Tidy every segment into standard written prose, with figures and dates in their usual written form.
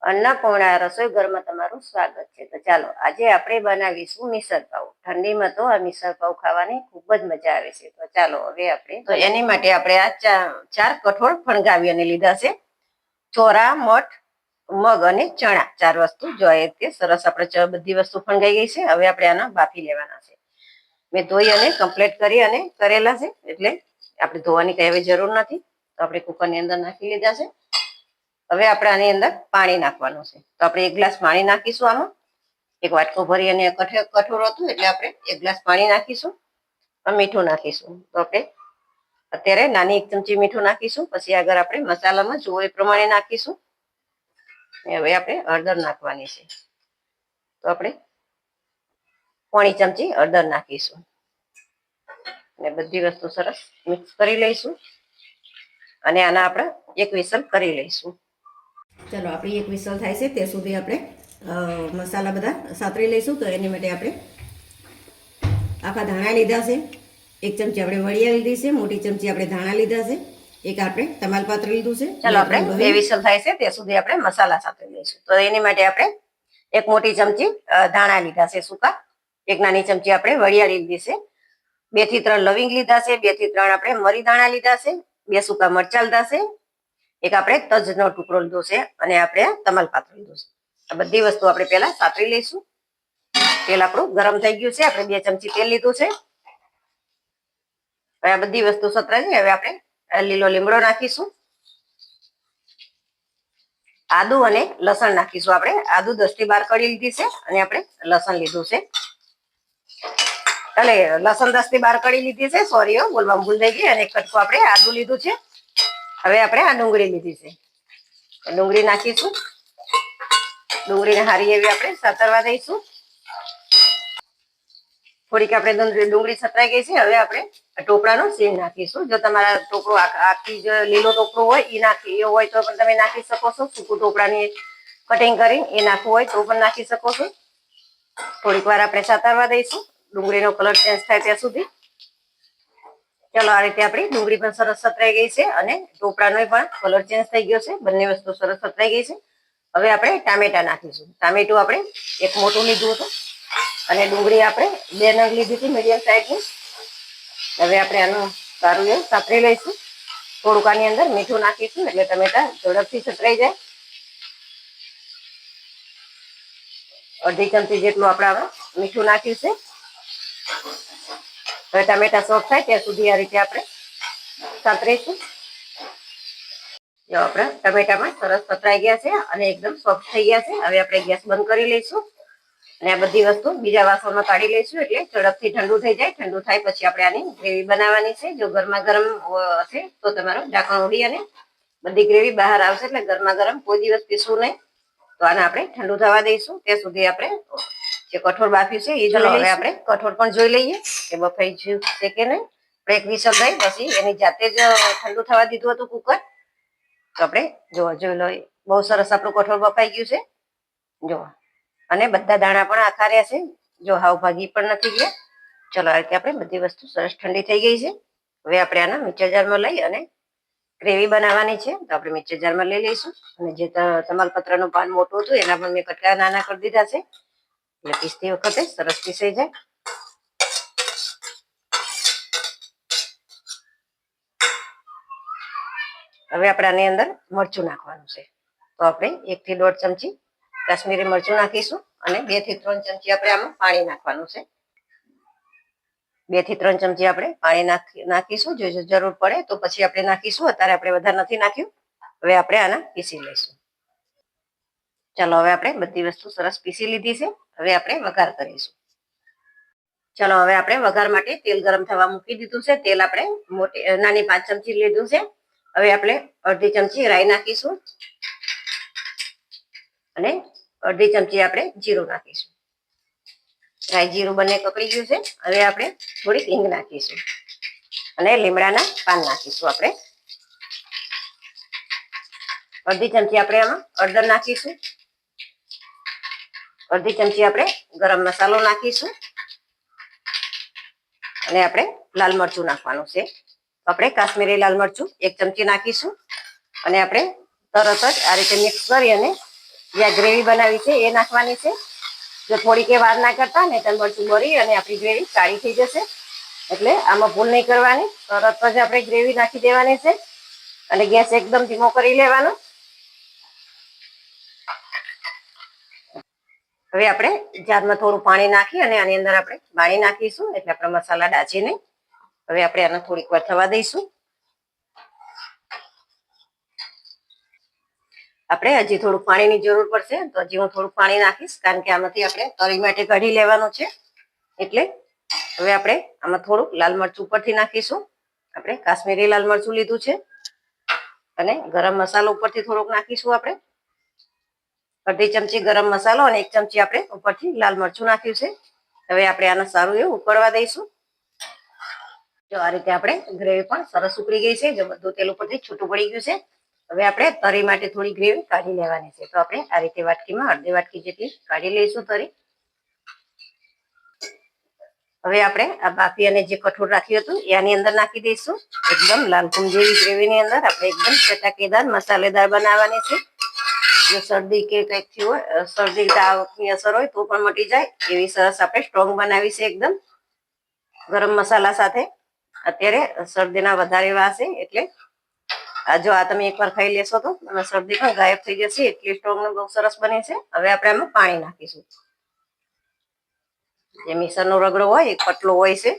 અન્નપૂર્ણા રસોઈ ઘરમાં તમારું સ્વાગત છે. તો ચાલો આજે આપણે બનાવીશું મિસળ પાવ. ઠંડીમાં તો આ મિસળ પાવ ખાવાની ખૂબ જ મજા આવે છે. તો ચાલો હવે આપણે તો એની માટે આપણે આ ચાર કઠોળ ફણગાવી અને લીધા છે. ચોરા, મઠ, મગ અને ચણા, ચાર વસ્તુ જોઈએ તે સરસ આપણે બધી વસ્તુ ફણગાઈ ગઈ છે. હવે આપણે આના બાફી લેવાના છે. મેં ધોઈ અને કમ્પ્લીટ કરી અને કરેલા છે, એટલે આપણે ધોવાની કઈ હવે જરૂર નથી. તો આપણે કુકરની અંદર નાખી લીધા છે. હવે આપણે આની અંદર પાણી નાખવાનું છે. તો આપણે 1 ગ્લાસ પાણી નાખીશું. આમાં એક વાટકો ભરી અને કઠોળ હતું એટલે આપણે 1 ગ્લાસ પાણી નાખીશું. મીઠું નાખીશું. તો આપણે અત્યારે નાની 1 ચમચી મીઠું નાખીશું. પછી આગળ આપણે મસાલામાં જોઈએ એ પ્રમાણે નાખીશું. હવે આપણે હળદર નાખવાની છે. તો આપણે 1 ચમચી હળદર નાખીશું અને બધી વસ્તુ સરસ મિક્સ કરી લઈશું અને આના આપણે 1 વિસલ કરી લઈશું. ચલો આપણી 1 વિસલ થાય છે ત્યાં સુધી આપણે મસાલા બધા સાતરી લઈશું. તો એની માટે આપણે આખા ધાણા લીધા છે, 1 ચમચી આપણે વળિયા લીધી છે, મોટી ચમચી આપણે ધાણા લીધા છે, એક આપણે તમાલપત્ર લીધું છે. ચલો આપણે 2 વિસલ થાય છે ત્યાં સુધી આપણે મસાલા સાતરી લઈશું. તો એની માટે આપણે 1 મોટી ચમચી ધાણા લીધા છે સૂકા, 1 નાની ચમચી આપણે વળિયા લીધી છે, 2 થી 3 લવિંગ લીધા છે, 2 થી 3 આપણે મરી દાણા લીધા છે, 2 સૂકા મરચા લીધા છે, એક આપણે તજનો ટુકડો લીધો છે અને આપણે તમાલપત્ર લીધું છે. આ બધી વસ્તુ આપણે પહેલા સાતરી લઈશું. તેલ આપણું ગરમ થઈ ગયું છે. આપણે 2 ચમચી તેલ લીધું છે. હવે આ બધી વસ્તુ સતરાઈ ગઈ. હવે આપણે લીલો લીમડો નાખીશું. આદુ અને લસણ નાખીશું. આપણે આદુ 10 થી 12 કળી લીધી છે અને આપણે લસણ લીધું છે. એટલે લસણ 10 થી 12 કળી લીધી છે. સોરી બોલવામાં ભૂલ થઈ ગઈ. અને એક કટકો આપણે આદુ લીધું છે. હવે આપણે આ ડુંગળી લીધી છે. ડુંગળી નાખીશું. ડુંગળીને સારી એવી આપણે સાતરવા દઈશું. થોડીક આપણે ડુંગળી સતરાઈ ગઈ છે. હવે આપણે ટોપરાનો સીણ નાખીશું. જો તમારા ટોપરો આખી જે લીલો ટોપરો હોય એ હોય તો પણ તમે નાખી શકો છો. સૂકું ટોપરાની કટિંગ કરી એ નાખવું હોય તો પણ નાખી શકો છો. થોડીક વાર આપણે સાતરવા દઈશું, ડુંગળીનો કલર ચેન્જ થાય ત્યાં સુધી. ચલો આ રીતે આપણી ડુંગળી પણ સરસ સતરાઈ ગઈ છે અને ટોપરાનો પણ કલર ચેન્જ થઈ ગયો છે. બંને વસ્તુ સરસ સતરાઈ ગઈ છે. હવે આપણે ટામેટા નાખીશું. ટામેટું આપણે 1 મોટું લીધું હતું અને ડુંગળી આપણે 2 નંગ લીધી હતી મીડિયમ સાઈઝની. હવે આપણે આનું સારું એવું સાતરી લઈશું. થોડુંક આની અંદર મીઠું નાખીશું એટલે ટમેટા ઝડપથી સતરાઈ જાય. 1/2 ચમચી જેટલું આપણે મીઠું નાખ્યું છે. હવે ટમેટા સોફ્ટ થાય ત્યાં સુધી આ રીતે આપણે સાતરીશું. જો આપણા ટમેટામાં સરસ સતરાઈ ગયા છે અને એકદમ સોફ્ટ થઈ ગયા છે. હવે આપણે ગેસ બંધ કરી લઈશું અને આ બધી વસ્તુ બીજા વાસણમાં કાઢી લઈશું એટલે ઝડપથી ઠંડુ થઈ જાય. ઠંડુ થાય પછી આપણે આની ગ્રેવી બનાવવાની છે. જો ગરમા ગરમ હશે તો તમારું ઢાંકણ ઉડી અને બધી ગ્રેવી બહાર આવશે. એટલે ગરમા ગરમ કોઈ દિવસ પીસવું નહીં. તો આને આપણે ઠંડુ થવા દઈશું. ત્યાં સુધી આપણે જે કઠોળ બાફ્યું છે એ જોઈ લઈએ. આપણે કઠોળ પણ જોઈ લઈએ કે બફાઈ ગયું છે કે નહીં. આપણે 1 વિસલ થઈ પછી એની જાતે જ ઠંડુ થવા દીધું હતું કુકર. તો આપણે જોઈ લો, બહુ સરસ આપણું કઠોળ બફાઈ ગયું છે. જો અને બધા દાણા પણ આખા રહ્યા છે. જો હાવ ભાગી પણ નથી ગયા. ચલો આ રીતે આપણે બધી વસ્તુ સરસ ઠંડી થઈ ગઈ છે. હવે આપણે આના મિક્સર જારમાં લઈ અને ગ્રેવી બનાવવાની છે. તો આપણે મિક્સર જારમાં લઈ લઈશું અને જે તમાલપત્રનું પાન મોટું હતું એના પણ મેં કટકા નાના કરી દીધા છે એટલે પીસતી વખતે સરસ પીસાઈ જાય. હવે આપણે આની અંદર મરચું નાખવાનું છે. તો આપણે 1 થી 1.5 ચમચી કાશ્મીરી મરચું નાખીશું અને 2 થી 3 ચમચી આપણે આમાં પાણી નાખવાનું છે. 2 થી 3 ચમચી આપણે પાણી નાખીશું. જો જરૂર પડે તો પછી આપણે નાખીશું. અત્યારે આપણે વધારે નથી નાખ્યું. હવે આપણે આના પીસી લઈશું. ચાલો હવે આપણે બધી વસ્તુ સરસ પીસી લીધી છે. હવે આપણે વઘાર કરીશું. ચલો હવે આપણે વઘાર માટે તેલ ગરમ થવા મૂકી દીધું છે. તેલ આપણે નાની 5 ચમચી લીધું છે. હવે આપણે 1/2 ચમચી રાઈ નાખીશું અને 1/2 ચમચી આપણે જીરું નાખીશું. રાઈ જીરું બંને કકડી ગયું છે. હવે આપણે થોડીક હિંગ નાખીશું અને લીમડાના પાન નાખીશું. આપણે 1/2 ચમચી આપણે આમાં હળદર નાખીશું. 1/2 ચમચી આપણે ગરમ મસાલો નાખીશું અને આપણે લાલ મરચું નાખવાનું છે. આપણે કાશ્મીરી લાલ મરચું 1 ચમચી નાખીશું અને આપણે તરત જ આ રીતે મિક્સ કરી અને જે ગ્રેવી બનાવી છે એ નાખવાની છે. જો થોડીક વાર ના કરતા ને તો મરચું બળી અને આપણી ગ્રેવી કાળી થઈ જશે. એટલે આમાં ભૂલ નહીં કરવાની, તરત જ આપણે ગ્રેવી નાખી દેવાની છે અને ગેસ એકદમ ધીમો કરી લેવાનો. હવે આપણે જારમાં થોડું પાણી નાખી અને આની અંદર આપણે પાણી નાખીશું એટલે આપણા મસાલા ડાચી નહીં. હવે આપણે આને થોડીક વાર થવા દઈશું. આપણે હજી થોડું પાણીની જરૂર પડશે તો હજી હું થોડું પાણી નાખીશ, કારણ કે આમાંથી આપણે તરી માટે કાઢી લેવાનું છે. એટલે હવે આપણે આમાં થોડું લાલ મરચું ઉપરથી નાખીશું. આપણે કાશ્મીરી લાલ મરચું લીધું છે અને ગરમ મસાલો ઉપરથી થોડોક નાખીશું. આપણે અડધી ચમચી ગરમ મસાલો અને 1 ચમચી આપણે ઉપરથી લાલ મરચું નાખ્યું છે. હવે આપણે આને સારું એવું ઉકળવા દઈશું. જો આ રીતે આપણે ગ્રેવી પણ સરસ ઉકળી ગઈ છે. જો બધું તેલ ઉપરથી છૂટું પડી ગયું છે. હવે આપણે તરી માટે થોડી ગ્રેવી કાઢી લેવાની છે. તો આપણે આ રીતે વાટકીમાં અડધી વાટકી જેટલી કાઢી લઈશું તરી. હવે આપણે આ બાફી અને જે કઠોળ રાખ્યું હતું એની અંદર નાખી દઈશું. એકદમ લાલકુમ જેવી ગ્રેવીની અંદર આપણે એકદમ ચટાકેદાર મસાલેદાર બનાવવાની છે. જો શરદી કે કંઈક થયું હોય, શરદી તાવની અસર હોય તો પણ મટી જાય એવી સરસ આપણે સ્ટ્રોંગ બનાવી છે એકદમ ગરમ મસાલા સાથે. અત્યારે શરદીના વધારે વાસ છે એટલે જો આ તમે એકવાર ખાઈ લેશો તો શરદી પણ ગાયબ થઈ જશે. એટલી સ્ટ્રોંગ બહુ સરસ બને છે. હવે આપણે આમાં પાણી નાખીશું. જે મિસરનો રગડો હોય એક પતલો હોય છે.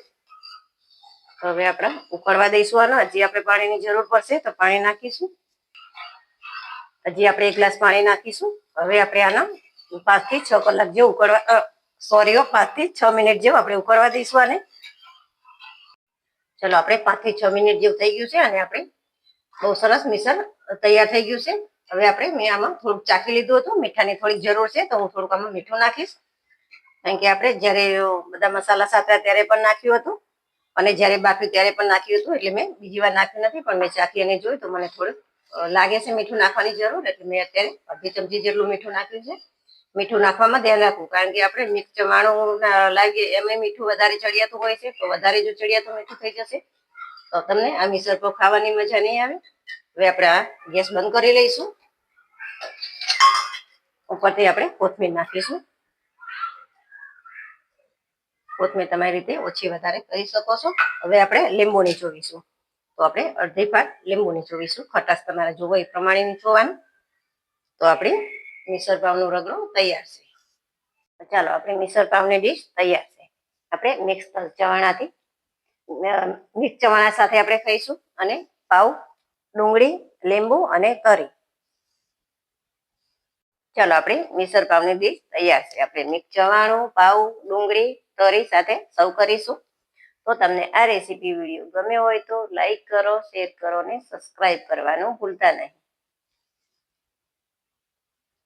હવે આપણે ઉકળવા દઈશું આને. હજી આપણે પાણીની જરૂર પડશે તો પાણી નાખીશું. હજી આપણે 1 ગ્લાસ પાણી નાખીશું. હવે આપણે આના 5 થી 6 કલાક જેવું ઉકળવા 5 થી 6 મિનિટ જેવું આપણે ઉકળવા દઈશું આને. ચલો આપણે 5 થી 6 મિનિટ જેવું થઈ ગયું છે અને આપણે બહુ સરસ મિસર તૈયાર થઈ ગયું છે. હવે આપણે મેં આમાં થોડુંક ચાખી લીધું હતું. મીઠાની થોડીક જરૂર છે તો હું થોડુંક આમાં મીઠું નાખીશ, કારણ કે આપણે જ્યારે બધા મસાલા સાથે ત્યારે પણ નાખ્યું હતું અને જ્યારે બાફ્યું ત્યારે પણ નાખ્યું હતું. એટલે મેં બીજી વાર નાખ્યું નથી, પણ મેં ચાખી અને જોયું તો મને થોડુંક લાગે છે મીઠું નાખવાની જરૂર. એટલે મેં અત્યારે અડધી ચમચી જેટલું મીઠું નાખ્યું છે. મીઠું નાખવામાં ધ્યાન રાખવું, કારણ કે આપણે મિક્સ ચવાણું લાવીએ એમાં મીઠું વધારે ચડિયાતું હોય છે. તો વધારે જો ચડિયાતું મીઠું થઈ જશે તો તમને આ મિસળ પાવ ખાવાની મજા નહીં આવે. હવે આપણે આ ગેસ બંધ કરી લઈશું. ઉપરથી આપણે કોથમીર નાખીશું. કોથમીર તમારી રીતે ઓછી વધારે કરી શકો છો. હવે આપણે લીંબુ નીચોવીશું. તો આપણે અડધી પાટ લીંબુ નીચોવીશું. ખટાશ તમારે જોવો એ પ્રમાણે નીચોવાનું. તો આપણી મિસળ પાવનો રગડો તૈયાર છે. ચાલો આપણી મિસળ પાવની ડીશ તૈયાર છે. આપણે મિક્સ ચવાણાથી મિક્સ ચવાણા સાથે આપણે ખાઈશું અને પાવ, ડુંગળી, લીંબુ અને તરી. ચાલો આપણી મિસળ પાવની ડીશ તૈયાર છે. આપણે મિક્સ ચવાણું, પાવ, ડુંગળી, તરી સાથે સર્વ કરીશું. તો તમને આ રેસીપી વિડીયો ગમ્યો હોય તો લાઈક કરો, શેર કરો અને સબસ્ક્રાઈબ કરવાનું ભૂલતા નહીં.